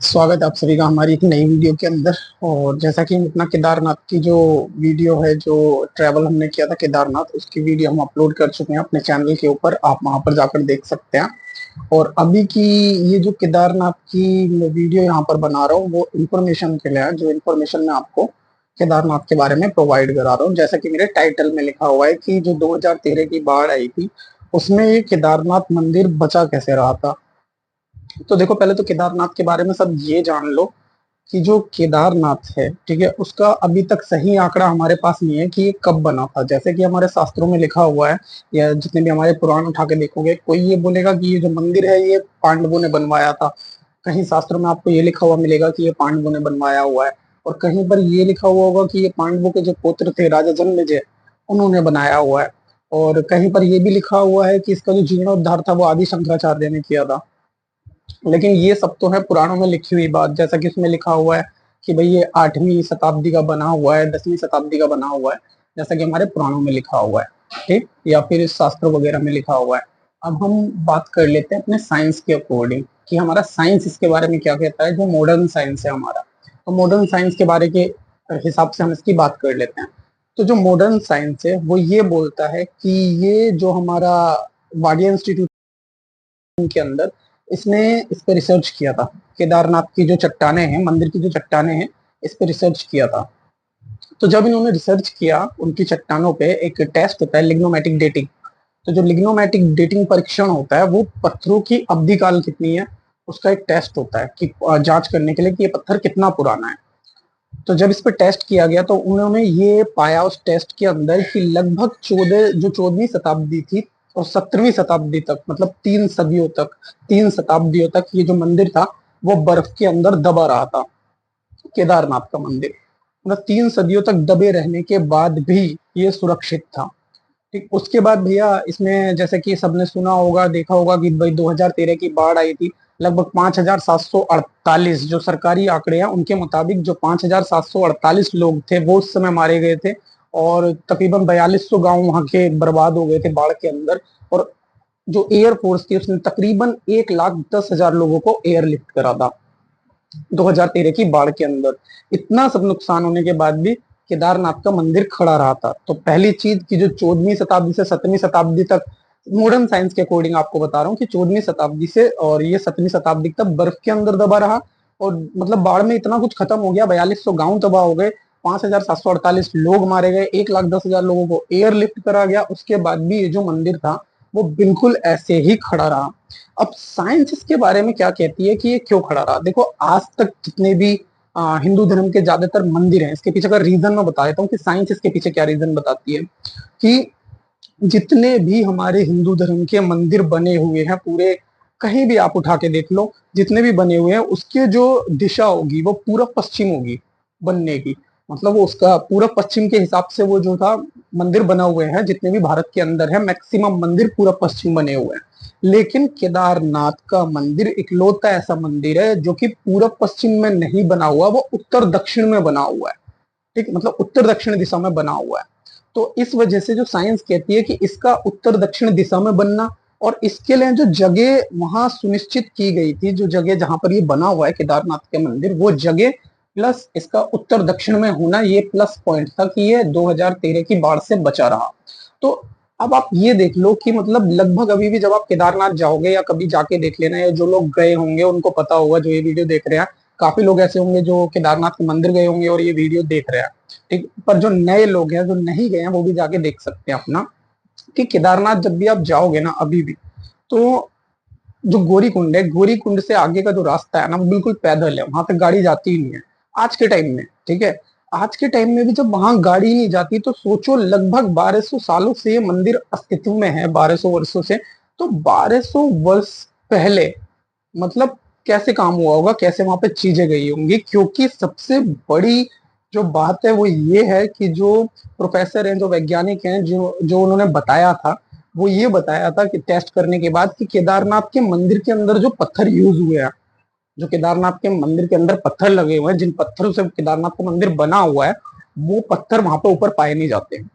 स्वागत है आप सभी का हमारी एक नई वीडियो के अंदर। और जैसा कि हम अपना केदारनाथ की जो वीडियो है, जो ट्रैवल हमने किया था केदारनाथ, उसकी वीडियो हम अपलोड कर चुके हैं अपने चैनल के ऊपर। आप वहां पर जाकर देख सकते हैं। और अभी की ये जो केदारनाथ की मैं वीडियो यहाँ पर बना रहा हूँ वो इन्फॉर्मेशन के लिए है। जो इन्फॉर्मेशन मैं आपको केदारनाथ के बारे में प्रोवाइड करा रहा हूँ, जैसा कि मेरे टाइटल में लिखा हुआ है कि जो 2013 की बाढ़ आई थी उसमें ये केदारनाथ मंदिर बचा कैसे रहा था। तो देखो, पहले तो केदारनाथ के बारे में सब ये जान लो कि जो केदारनाथ है, ठीक है, उसका अभी तक सही आंकड़ा हमारे पास नहीं है कि ये कब बना था। जैसे कि हमारे शास्त्रों में लिखा हुआ है, या जितने भी हमारे पुराण उठा के देखोगे, कोई ये बोलेगा कि ये जो मंदिर है ये पांडवों ने बनवाया था। कहीं शास्त्रों में आपको ये लिखा हुआ मिलेगा कि ये पांडवों ने बनवाया हुआ है। और कहीं पर ये लिखा हुआ होगा कि ये पांडवों के जो पुत्र थे राजा जन्मेजय, उन्होंने बनाया हुआ है। और कहीं पर ये भी लिखा हुआ है कि इसका जो जीर्णोद्धार था वो आदि शंकराचार्य ने किया था। लेकिन ये सब तो है पुराणों में लिखी हुई बात। जैसा कि उसमें लिखा हुआ है कि भाई ये 8वीं शताब्दी का बना हुआ है, 10वीं शताब्दी का बना हुआ है, जैसा कि हमारे पुराणों में लिखा हुआ है, ठीक, या फिर इस शास्त्र वगैरह में लिखा हुआ है। अब हम बात कर लेते हैं अपने साइंस के अकॉर्डिंग कि हमारा साइंस इसके बारे में क्या कहता है, जो मॉडर्न साइंस है हमारा। तो मॉडर्न साइंस के बारे के हिसाब से हम इसकी बात कर लेते हैं। तो जो मॉडर्न साइंस है वो ये बोलता है कि ये जो हमारा वाडिया इंस्टीट्यूट के अंदर, इसने इस पे रिसर्च किया था। केदारनाथ की जो चट्टाने हैं, मंदिर की जो चट्टाने हैं, इस पे रिसर्च किया था। तो जब इन्होंने रिसर्च किया, उनकी चट्टानों पे एक टेस्ट होता है लिग्नोमेटिक डेटिंग। तो जो लिग्नोमेटिक डेटिंग परीक्षण होता है वो पत्थरों की अवधि काल कितनी है उसका एक टेस्ट होता है कि जांच करने के लिए कि ये पत्थर कितना पुराना है। तो जब इस पे टेस्ट किया गया तो उन्होंने ये पाया उस टेस्ट के अंदर कि लगभग 14वीं शताब्दी थी और 17वीं शताब्दी तक, मतलब 3 सदियों तक, 3 शताब्दियों तक ये जो मंदिर था वो बर्फ के अंदर दबा रहा था। केदारनाथ का मंदिर मतलब 3 सदियों तक दबे रहने के बाद भी ये सुरक्षित था। ठीक, उसके बाद भैया इसमें जैसे कि सबने सुना होगा, देखा होगा कि भाई 2013 की बाढ़ आई थी। लगभग 5,748 जो सरकारी आंकड़े हैं उनके मुताबिक जो 5,748 लोग थे वो उस समय मारे गए थे। और तकरीबन 4200 गांव वहां के बर्बाद हो गए थे बाढ़ के अंदर। और जो एयर फोर्स थी उसने तकरीबन 1,10,000 लोगों को एयरलिफ्ट करा था 2013 की बाढ़ के अंदर। इतना सब नुकसान होने के बाद भी केदारनाथ का मंदिर खड़ा रहा था। तो पहली चीज की जो 14वीं शताब्दी से 7वीं शताब्दी तक, मॉडर्न साइंस के अकॉर्डिंग आपको बता रहा हूँ कि 14वीं शताब्दी से और ये 7वीं शताब्दी तक बर्फ के अंदर दबा रहा। और मतलब बाढ़ में इतना कुछ खत्म हो गया, 4200 गांव तबाह हो गए, 5,748 लोग मारे गए, 1,10,000 लोगों को एयरलिफ्ट करा गया। उसके बाद भी ये जो मंदिर था वो बिल्कुल ऐसे ही खड़ा रहा। अब साइंस इसके बारे में क्या कहती है कि ये क्यों खड़ा रहा। देखो, आज तक जितने भी हिंदू धर्म के ज्यादातर मंदिर हैं, इसके पीछे का रीजन मैं बता देता हूँ कि साइंस इसके पीछे क्या रीजन बताती है। कि जितने भी हमारे हिंदू धर्म के मंदिर बने हुए हैं पूरे, कहीं भी आप उठा के देख लो, जितने भी बने हुए हैं उसके जो दिशा होगी वो पूरब पश्चिम होगी बनने की। मतलब वो उसका पूरब पश्चिम के हिसाब से वो जो था मंदिर बना हुए हैं। जितने भी भारत के अंदर है मैक्सिमम मंदिर पूरब पश्चिम बने हुए हैं। लेकिन केदारनाथ का मंदिर इकलौता ऐसा मंदिर है जो कि पूरब पश्चिम में नहीं बना हुआ, वो उत्तर दक्षिण में बना हुआ है। ठीक, मतलब उत्तर दक्षिण दिशा में बना हुआ है। तो इस वजह से जो साइंस कहती है कि इसका उत्तर दक्षिण दिशा में बनना, और इसके लिए जो जगह वहां सुनिश्चित की गई थी, जो जगह जहां पर ये बना हुआ है केदारनाथ के मंदिर, वो जगह प्लस इसका उत्तर दक्षिण में होना, ये प्लस पॉइंट था कि ये 2013 की बाढ़ से बचा रहा। तो अब आप ये देख लो कि मतलब लगभग अभी भी जब आप केदारनाथ जाओगे या कभी जाके देख लेना, या जो लोग गए होंगे उनको पता होगा, जो ये वीडियो देख रहे हैं, काफी लोग ऐसे होंगे जो केदारनाथ के मंदिर गए होंगे और ये वीडियो देख रहे हैं। ठीक, पर जो नए लोग हैं जो नहीं गए हैं वो भी जाके देख सकते हैं अपना, कि केदारनाथ जब भी आप जाओगे ना अभी भी, तो जो गौरी कुंड है, गौरी कुंड से आगे का जो रास्ता है ना वो बिल्कुल पैदल है, वहां तक गाड़ी जाती ही नहीं है आज के टाइम में। ठीक है, आज के टाइम में भी जब वहां गाड़ी नहीं जाती तो सोचो, लगभग 1200 सालों से ये मंदिर अस्तित्व में है, 1200 वर्षों से। तो 1200 वर्ष पहले मतलब कैसे काम हुआ होगा, कैसे वहां पे चीजें गई होंगी। क्योंकि सबसे बड़ी जो बात है वो ये है कि जो प्रोफेसर हैं, जो वैज्ञानिक हैं, जो जो उन्होंने बताया था, वो ये बताया था कि टेस्ट करने के बाद कि केदारनाथ के मंदिर के अंदर जो पत्थर यूज हुए हैं, जो केदारनाथ के मंदिर के अंदर पत्थर लगे हुए हैं, जिन पत्थरों से केदारनाथ का मंदिर बना हुआ है, वो पत्थर वहां पे ऊपर पाए नहीं जाते हैं।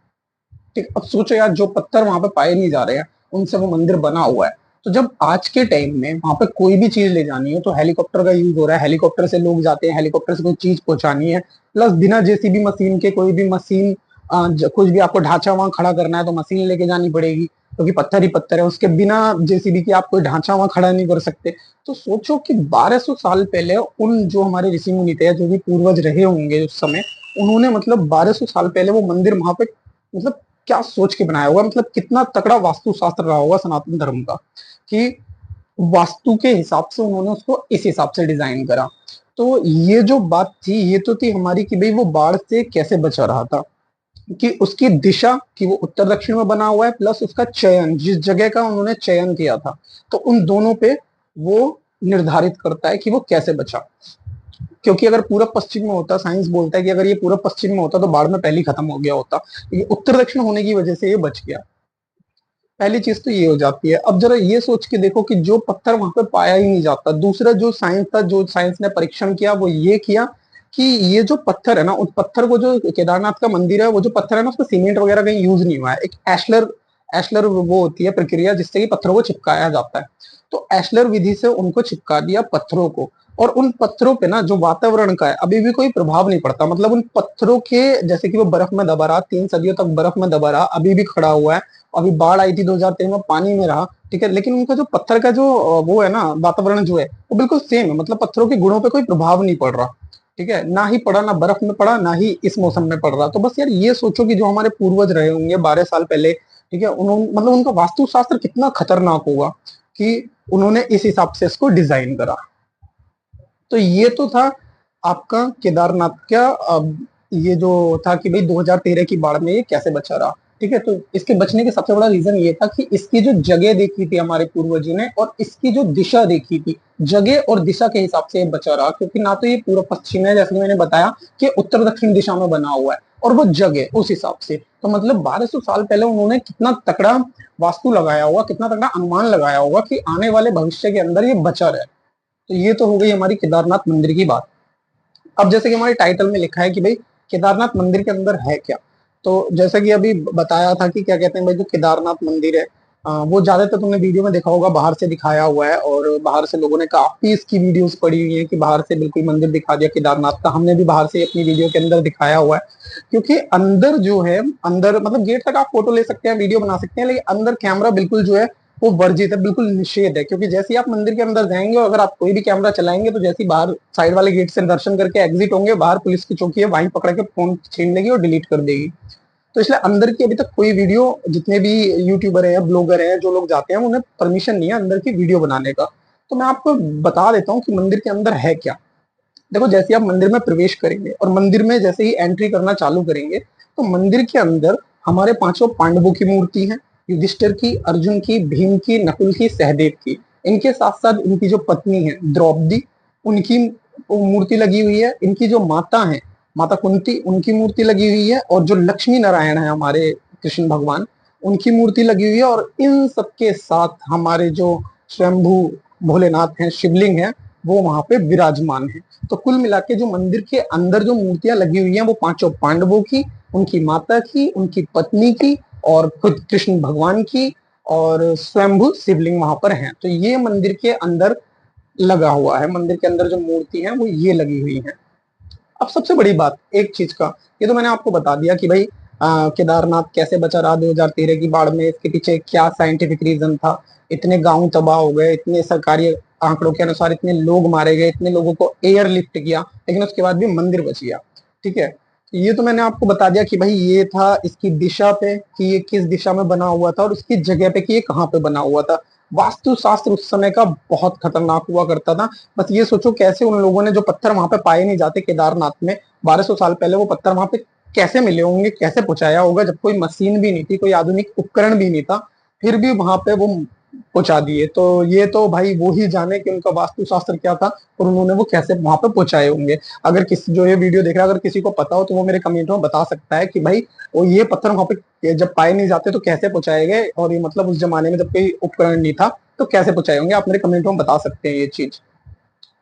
ठीक, अब सोचो यार, जो पत्थर वहां पे पाए नहीं जा रहे हैं उनसे वो मंदिर बना हुआ है, तो जब आज के टाइम में वहां पे कोई भी चीज ले जानी है तो हेलीकॉप्टर का यूज हो रहा है, हेलीकॉप्टर से लोग जाते हैं, हेलीकॉप्टर से कोई चीज पहुंचानी है, प्लस बिना जेसीबी मशीन के कोई भी मशीन, कुछ भी आपको ढांचा वहां खड़ा करना है तो मशीन लेके जानी पड़ेगी, क्योंकि पत्थर ही पत्थर है, उसके बिना जेसीबी के आप कोई ढांचा वहां खड़ा नहीं कर सकते। तो सोचो कि 1200 साल पहले उन जो हमारे ऋषि मुनि थे, जो भी पूर्वज रहे होंगे उस समय, उन्होंने मतलब 1200 साल पहले वो मंदिर वहां पे मतलब क्या सोच के बनाया होगा, मतलब कितना तगड़ा वास्तुशास्त्र रहा होगा सनातन धर्म का, कि वास्तु के हिसाब से उन्होंने उसको इस हिसाब से डिजाइन करा। तो ये जो बात थी ये तो थी हमारी कि भाई वो बाढ़ से कैसे बचा रहा था, कि उसकी दिशा कि वो उत्तर दक्षिण में बना हुआ है, प्लस उसका चयन, जिस जगह का उन्होंने चयन किया था, तो उन दोनों पे वो निर्धारित करता है कि वो कैसे बचा। क्योंकि अगर पूरब पश्चिम में होता, साइंस बोलता है कि अगर ये पूरब पश्चिम में होता तो बाढ़ में पहले ही खत्म हो गया होता, ये उत्तर दक्षिण होने की वजह से ये बच गया। पहली चीज तो ये हो जाती है। अब जरा ये सोच के देखो कि जो पत्थर वहां पे पाया ही नहीं जाता, दूसरा जो साइंस था, जो साइंस ने परीक्षण किया वो ये किया कि ये जो पत्थर है ना, उस पत्थर को, जो केदारनाथ का मंदिर है, वो जो पत्थर है ना, उसको सीमेंट वगैरह कहीं यूज नहीं हुआ है। एक एशलर एशलर वो होती है प्रक्रिया जिससे कि पत्थरों को चिपकाया जाता है। तो एशलर विधि से उनको चिपका दिया पत्थरों को, और उन पत्थरों पे ना जो वातावरण का है अभी भी कोई प्रभाव नहीं पड़ता। मतलब उन पत्थरों के, जैसे कि वो बर्फ में दबा रहा, 3 सदियों तक बर्फ में दबा रहा, अभी भी खड़ा हुआ है। अभी बाढ़ आई थी 2023 में, पानी में रहा, ठीक है, लेकिन उनका जो पत्थर का जो वो है ना, वातावरण जो है वो बिल्कुल सेम है। मतलब पत्थरों के गुणों पे कोई प्रभाव नहीं पड़ रहा, ठीक है, ना ही पड़ा, ना बर्फ में पड़ा, ना ही इस मौसम में पड़ रहा। तो बस यार ये सोचो कि जो हमारे पूर्वज रहे होंगे 12 साल पहले, ठीक है, उन्होंने मतलब उनका वास्तुशास्त्र कितना खतरनाक होगा कि उन्होंने इस हिसाब से इसको डिजाइन करा। तो ये तो था आपका केदारनाथ का। अब ये जो था कि भाई 2013 की बाढ़ में ये कैसे बचा रहा, ठीक है। तो इसके बचने का सबसे बड़ा रीजन ये था कि इसकी जो जगह देखी थी हमारे पूर्वजों ने, और इसकी जो दिशा देखी थी, जगह और दिशा के हिसाब से ये बचा रहा। क्योंकि ना तो ये पूर्व पश्चिम है, जैसे मैंने बताया कि उत्तर दक्षिण दिशा में बना हुआ है, और वो जगह उस हिसाब से। तो मतलब 1200 साल पहले उन्होंने कितना तकड़ा वास्तु लगाया होगा, कितना तगड़ा अनुमान लगाया होगा कि आने वाले भविष्य के अंदर ये बचा रहे। तो ये तो हो गई हमारी केदारनाथ मंदिर की बात। अब जैसे कि हमारे टाइटल में लिखा है कि भाई केदारनाथ मंदिर के अंदर है क्या, तो जैसा कि अभी बताया था कि क्या कहते हैं भाई, जो केदारनाथ मंदिर है, वो ज्यादातर तुमने वीडियो में देखा होगा बाहर से दिखाया हुआ है, और बाहर से लोगों ने काफी इसकी वीडियोस पड़ी हुई है कि बाहर से बिल्कुल मंदिर दिखा दिया केदारनाथ का। हमने भी बाहर से अपनी वीडियो के अंदर दिखाया हुआ है। क्योंकि अंदर जो है, अंदर मतलब गेट तक आप फोटो ले सकते हैं, वीडियो बना सकते हैं, लेकिन अंदर कैमरा बिल्कुल जो है वो वर्जित है, बिल्कुल निषेध है। क्योंकि जैसे ही आप मंदिर के अंदर जाएंगे और अगर आप कोई भी कैमरा चलाएंगे, तो जैसे ही बाहर साइड वाले गेट से दर्शन करके एग्जिट होंगे, बाहर पुलिस की चौकी है, वहीं पकड़ के फोन छीन लेगी और डिलीट कर देगी। तो इसलिए अंदर की अभी तक कोई वीडियो, जितने भी यूट्यूबर हैं, ब्लॉगर हैं, जो लोग जाते हैं, उन्हें परमिशन नहीं है अंदर की वीडियो बनाने का। तो मैं आपको बता देता हूँ कि मंदिर के अंदर है क्या। देखो, जैसे आप मंदिर में प्रवेश करेंगे और मंदिर में जैसे ही एंट्री करना चालू करेंगे, तो मंदिर के अंदर हमारे पांचों पांडवों की मूर्ति है, युधिष्ठिर की, अर्जुन की, भीम की, नकुल की, सहदेव की। इनके साथ साथ इनकी जो पत्नी है द्रौपदी, उनकी मूर्ति लगी हुई है। इनकी जो माता है, माता कुंती, उनकी मूर्ति लगी हुई है। और जो लक्ष्मी नारायण है हमारे कृष्ण भगवान, उनकी मूर्ति लगी हुई है। और इन सबके साथ हमारे जो स्वयंभू भोलेनाथ हैं, शिवलिंग है, वो वहां पे विराजमान है। तो कुल मिला के जो मंदिर के अंदर जो मूर्तियां लगी हुई हैं, वो पांचों पांडवों की, उनकी माता की, उनकी पत्नी की, और खुद कृष्ण भगवान की, और स्वयंभू शिवलिंग वहां पर हैं। तो ये मंदिर के अंदर लगा हुआ है। मंदिर के अंदर जो मूर्ति है वो ये लगी हुई है। अब सबसे बड़ी बात एक चीज का, ये तो मैंने आपको बता दिया कि भाई केदारनाथ कैसे बचा रहा 2013 की बाढ़ में, इसके पीछे क्या साइंटिफिक रीजन था। इतने गांव तबाह हो गए, इतने सरकारी आंकड़ों के अनुसार इतने लोग मारे गए, इतने लोगों को एयरलिफ्ट किया, लेकिन उसके बाद भी मंदिर बच गया, ठीक है। ये तो मैंने आपको बता दिया कि भाई ये था इसकी दिशा पे, कि ये किस दिशा में बना हुआ था, और उसकी जगह पे कि ये कहाँ पे बना हुआ था। वास्तुशास्त्र उस समय का बहुत खतरनाक हुआ करता था। बस ये सोचो कैसे उन लोगों ने, जो पत्थर वहां पे पाए नहीं जाते केदारनाथ में 1200 साल पहले, वो पत्थर वहां पे कैसे मिले होंगे, कैसे पहुंचाया होगा, जब कोई मशीन भी नहीं थी, कोई आधुनिक उपकरण भी नहीं था, फिर भी वहां पे वो पहुंचा दिए। तो ये तो भाई वो ही जाने कि उनका वास्तुशास्त्र क्या था और उन्होंने वो कैसे वहां पे पहुंचाए होंगे। अगर किसी जो ये वीडियो देख रहा है, अगर किसी को पता हो तो वो मेरे कमेंट में बता सकता है कि भाई वो ये पत्थर वहां पे जब पाए नहीं जाते तो कैसे पहुंचाए गए, और ये मतलब उस जमाने में जब कोई उपकरण नहीं था तो कैसे पहुंचाए होंगे। आप मेरे कमेंट में बता सकते हैं ये चीज,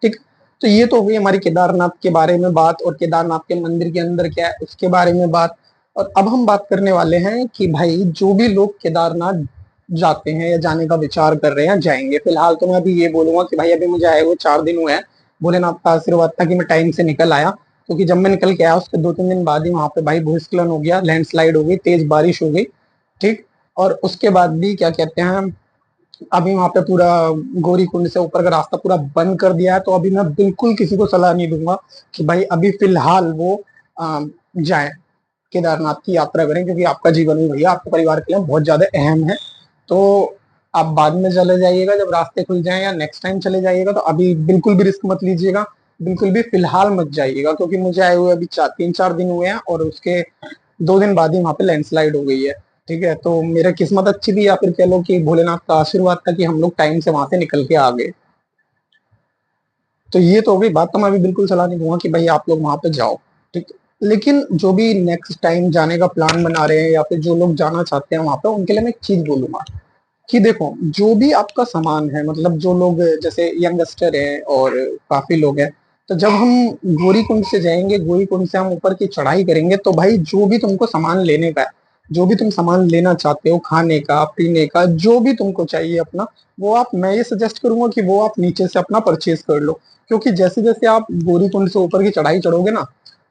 ठीक। तो ये तो हो गई हमारी केदारनाथ के बारे में बात, और केदारनाथ के मंदिर के अंदर क्या है उसके बारे में बात। और अब हम बात करने वाले हैं कि भाई जो भी लोग केदारनाथ जाते हैं या जाने का विचार कर रहे हैं जाएंगे। फिलहाल तो मैं अभी ये बोलूंगा कि भाई अभी मुझे आए हुए 4 दिन हुए हैं, भोलेनाथ का आशीर्वाद था कि मैं टाइम से निकल आया, क्योंकि जब मैं निकल के आया उसके 2-3 दिन बाद ही वहां पे भाई भूस्खलन हो गया, लैंडस्लाइड हो गई, तेज बारिश हो गई। ठीक। और उसके बाद भी क्या कहते हैं, अभी वहां पे पूरा गौरी कुंड से ऊपर का रास्ता पूरा बंद कर दिया है। तो अभी मैं बिल्कुल किसी को सलाह नहीं दूंगा कि भाई अभी फिलहाल वो जाए केदारनाथ की यात्रा करें, क्योंकि आपका जीवन भी भैया आपके परिवार के लिए बहुत ज्यादा अहम है। तो आप बाद में चले जाइएगा जब रास्ते खुल जाए, या नेक्स्ट टाइम चले जाइएगा, तो अभी बिल्कुल भी रिस्क मत लीजिएगा, बिल्कुल भी फिलहाल मत जाइएगा, क्योंकि मुझे आए हुए अभी 3-4 दिन हुए हैं और उसके 2 दिन बाद ही वहां पे लैंडस्लाइड हो गई है। ठीक है, तो मेरा किस्मत अच्छी थी, या फिर कह लो कि भोलेनाथ का आशीर्वाद था कि हम लोग टाइम से वहां से निकल के आ गए। तो ये तो हो गई बात। तो मैं अभी बिल्कुल सलाह नहीं दूंगा कि भाई आप लोग वहां पे जाओ। ठीक है, लेकिन जो भी नेक्स्ट टाइम जाने का प्लान बना रहे हैं या फिर जो लोग जाना चाहते हैं वहां पे, उनके लिए मैं एक चीज बोलूंगा कि देखो, जो भी आपका सामान है, मतलब जो लोग जैसे यंगस्टर है और काफी लोग हैं, तो जब हम गौरी कुंड से जाएंगे, गौरी कुंड से हम ऊपर की चढ़ाई करेंगे, तो भाई जो भी तुमको सामान लेने का है, जो भी तुम सामान लेना चाहते हो, खाने का पीने का जो भी तुमको चाहिए अपना, वो आप, मैं ये सजेस्ट करूंगा कि वो आप नीचे से अपना परचेज कर लो। क्योंकि जैसे जैसे आप गौरी कुंड से ऊपर की चढ़ाई चढ़ोगे ना,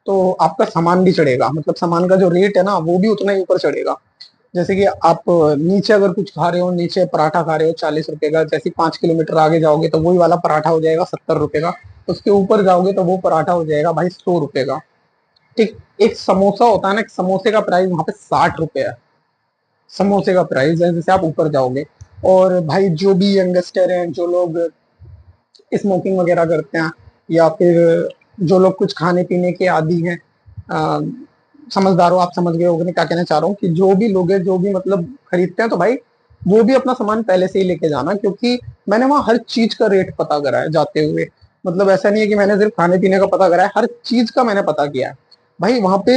तो आपका सामान भी चढ़ेगा, मतलब सामान का जो रेट है ना वो भी उतना ही ऊपर चढ़ेगा। जैसे कि आप नीचे अगर कुछ खा रहे हो, नीचे पराठा खा रहे हो 40 रुपए का, जैसे 5 किलोमीटर आगे जाओगे तो वही वाला पराठा हो जाएगा 70 रुपए का। उसके ऊपर जाओगे तो वो पराठा हो जाएगा भाई 100 रुपए का। ठीक। एक समोसा होता है ना, एक समोसे का प्राइस वहां पे 60 रुपए है, समोसे का प्राइस है, जैसे आप ऊपर जाओगे। और भाई जो भी यंगस्टर हैं, जो लोग स्मोकिंग वगैरह करते हैं, या फिर जो लोग कुछ खाने पीने के आदी हैं, अ, समझदार हो, आप समझ गए होगे मैं क्या कहना चाह रहा हूँ, कि जो भी लोग हैं, जो भी मतलब खरीदते हैं, तो भाई वो भी अपना सामान पहले से ही लेके जाना, क्योंकि मैंने वहाँ हर चीज का रेट पता करा है जाते हुए। मतलब ऐसा नहीं है कि मैंने सिर्फ खाने पीने का पता करा है, हर चीज का मैंने पता किया है। भाई वहां पे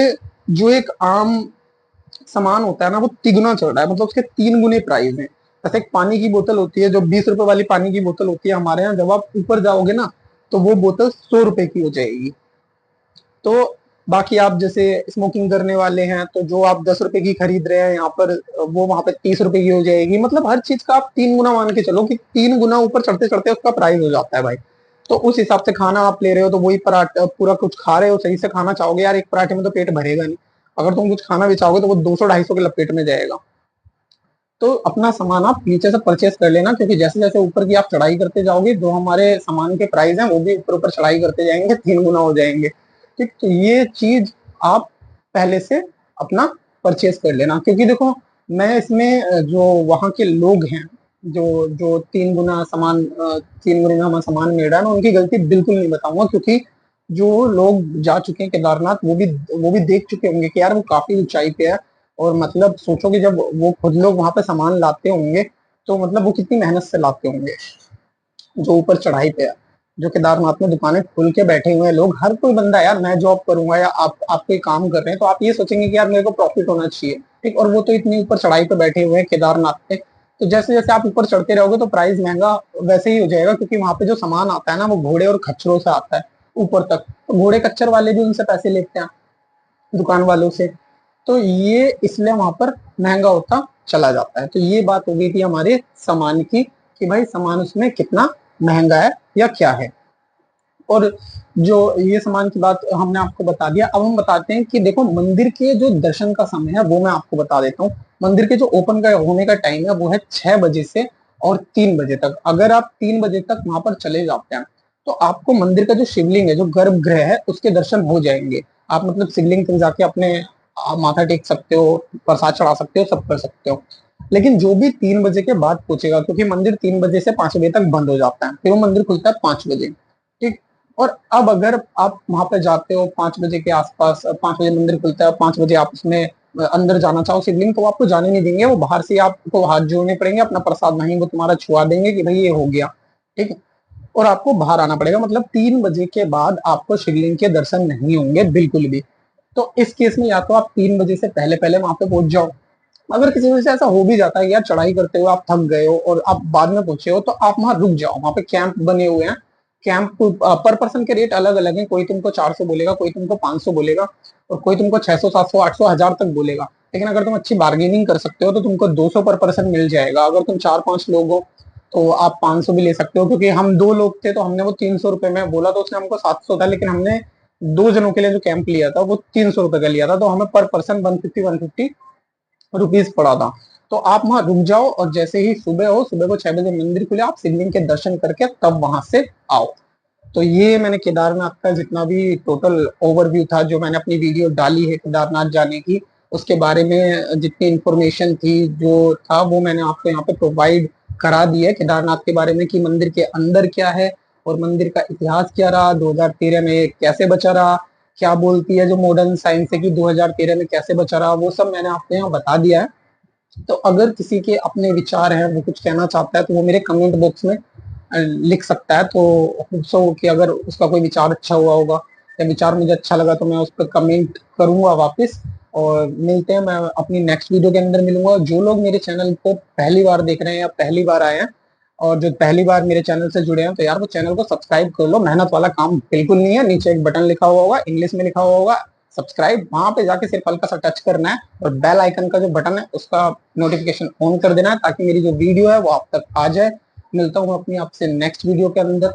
जो एक आम सामान होता है ना, वो तिगुना चल रहा है, मतलब उसके 3 गुने प्राइस है। जैसे एक पानी की बोतल होती है, जो 20 रुपए वाली पानी की बोतल होती है हमारे यहाँ, जब आप ऊपर जाओगे ना, तो वो बोतल 100 रुपए की हो जाएगी। तो बाकी आप जैसे स्मोकिंग करने वाले हैं, तो जो आप 10 रुपए की खरीद रहे हैं यहाँ पर, वो वहां पे 30 रुपए की हो जाएगी। मतलब हर चीज का आप 3 गुना मान के चलो, कि 3 गुना ऊपर चढ़ते चढ़ते उसका प्राइस हो जाता है भाई। तो उस हिसाब से खाना आप ले रहे हो, तो वही पराठा पूरा कुछ खा रहे हो, सही से खाना चाहोगे यार, एक पराठे में तो पेट भरेगा नहीं। अगर तुम कुछ खाना भी चाहोगे तो वो 200-250 के लपेट में जाएगा। तो अपना सामान आप नीचे से परचेस कर लेना, क्योंकि जैसे जैसे ऊपर की आप चढ़ाई करते जाओगे, जो हमारे सामान के प्राइस हैं वो भी ऊपर ऊपर चढ़ाई करते जाएंगे, 3 गुना हो जाएंगे। ठीक, तो ये चीज आप पहले से अपना परचेस कर लेना, क्योंकि देखो, मैं इसमें जो वहाँ के लोग हैं, जो जो 3 गुना सामान 3 गुना हमारा सामान मिल रहा है ना, उनकी गलती बिल्कुल नहीं बताऊंगा, क्योंकि जो लोग जा चुके हैं केदारनाथ, वो भी देख चुके होंगे कि यार वो काफी ऊंचाई पे है। और मतलब सोचो कि जब वो खुद लोग वहां पे सामान लाते होंगे, तो मतलब वो कितनी मेहनत से लाते होंगे, जो ऊपर चढ़ाई पे है। जो केदारनाथ में दुकानें खोल के बैठे हुए हैं लोग, हर कोई बंदा, यार मैं जॉब करूंगा या आप कोई काम कर रहे हैं, तो आप ये सोचेंगे कि यार मेरे को प्रॉफिट होना चाहिए। ठीक, और वो तो इतनी ऊपर चढ़ाई पे बैठे हुए हैं केदारनाथ पे। तो जैसे जैसे आप ऊपर चढ़ते रहोगे तो प्राइस महंगा वैसे ही हो जाएगा, क्योंकि वहां पे जो सामान आता है ना, वो घोड़े और खच्चरों से आता है ऊपर तक। तो घोड़े खच्चर वाले भी उनसे पैसे लेते हैं, दुकान वालों से। तो ये इसलिए वहां पर महंगा होता चला जाता है। तो ये बात हो गई थी हमारे सामान की, कि भाई सामान उसमें कितना महंगा है या क्या है। और जो ये सामान की बात हमने आपको बता दिया, अब हम बताते हैं कि देखो, मंदिर के जो दर्शन का समय है वो मैं आपको बता देता हूँ। मंदिर के जो ओपन का होने का टाइम है वो है 6 बजे से और 3 बजे तक। अगर आप 3 बजे तक वहां पर चले जाते हैं, तो आपको मंदिर का जो शिवलिंग है, जो गर्भगृह है, उसके दर्शन हो जाएंगे। आप मतलब शिवलिंग तक जाके अपने आप माथा टेक सकते हो, प्रसाद चढ़ा सकते हो, सब कर सकते हो। लेकिन जो भी 3 बजे के बाद पहुंचेगा, क्योंकि मंदिर 3 बजे से 5 बजे तक बंद हो जाता है, फिर वो मंदिर खुलता है 5 बजे। ठीक। और अब अगर आप वहां पे जाते हो 5 बजे के आसपास, 5 बजे मंदिर खुलता है, 5 बजे आप उसमें अंदर जाना चाहो शिवलिंग, तो वो आपको जाने नहीं देंगे, वो बाहर से आपको हाथ जोड़ने पड़ेंगे, अपना प्रसाद वहीं वो तुम्हारा छुआ देंगे कि भाई ये हो गया। ठीक है। और आपको बाहर आना पड़ेगा, मतलब 3 बजे के बाद आपको शिवलिंग के दर्शन नहीं होंगे बिल्कुल भी। तो इस केस में या तो आप 3 बजे से पहले पहले वहां पे पहुंच जाओ। अगर किसी वजह से ऐसा हो भी जाता है यार, चढ़ाई करते हुए आप थक गए हो और आप बाद में पहुंचे हो, तो आप वहां रुक जाओ, वहां पे कैंप बने हुए हैं। कैंप पर पर्सन के रेट अलग अलग हैं, कोई तुमको 400 बोलेगा, कोई तुमको 500 बोलेगा, और कोई तुमको 600 700 800 1000 तक बोलेगा। लेकिन अगर तुम अच्छी बार्गेनिंग कर सकते हो तो तुमको 200 पर पर्सन मिल जाएगा। अगर तुम 4-5 लोग हो तो आप 500 भी ले सकते हो, क्योंकि हम 2 लोग थे तो हमने वो 300 रुपए में बोला, तो उसने हमको 700 था, लेकिन हमने 2 जनों के लिए जो कैंप लिया था वो 300 रुपए का लिया था, तो हमें पर पर्सन 150 रुपीज पड़ा था। तो आप वहां रुक जाओ और जैसे ही सुबह हो, सुबह को 6 बजे मंदिर खुले, आप शिवलिंग के दर्शन करके तब वहां से आओ। तो ये मैंने केदारनाथ का जितना भी टोटल ओवरव्यू था, जो मैंने अपनी वीडियो डाली है केदारनाथ जाने की, उसके बारे में जितनी इंफॉर्मेशन थी जो था वो मैंने आपको यहाँ पे प्रोवाइड करा दी है केदारनाथ के बारे में, कि मंदिर के अंदर क्या है और मंदिर का इतिहास क्या रहा, 2013 में कैसे बचा रहा, क्या बोलती है जो मॉडर्न साइंस है कि 2013 में कैसे बचा रहा, वो सब मैंने आपको यहाँ बता दिया है। तो अगर किसी के अपने विचार हैं, वो कुछ कहना चाहता है, तो वो मेरे कमेंट बॉक्स में लिख सकता है। तो सो कि अगर उसका कोई विचार अच्छा हुआ होगा या विचार मुझे अच्छा लगा तो मैं उस पर कमेंट करूंगा वापस। और मिलते हैं, मैं अपनी नेक्स्ट वीडियो के अंदर मिलूंगा। जो लोग मेरे चैनल को पहली बार देख रहे हैं या पहली बार आए हैं और जो पहली बार मेरे चैनल से जुड़े हैं, तो यार वो चैनल को सब्सक्राइब कर लो। मेहनत वाला काम बिल्कुल नहीं है। नीचे एक बटन लिखा हुआ होगा, इंग्लिश में लिखा हुआ होगा सब्सक्राइब, वहां पे जाके सिर्फ हल्का सा टच करना है और बेल आइकन का जो बटन है उसका नोटिफिकेशन ऑन कर देना है, ताकि मेरी जो वीडियो है वो आप तक आ जाए। मिलता हूँ अपनी आपसे नेक्स्ट वीडियो के अंदर।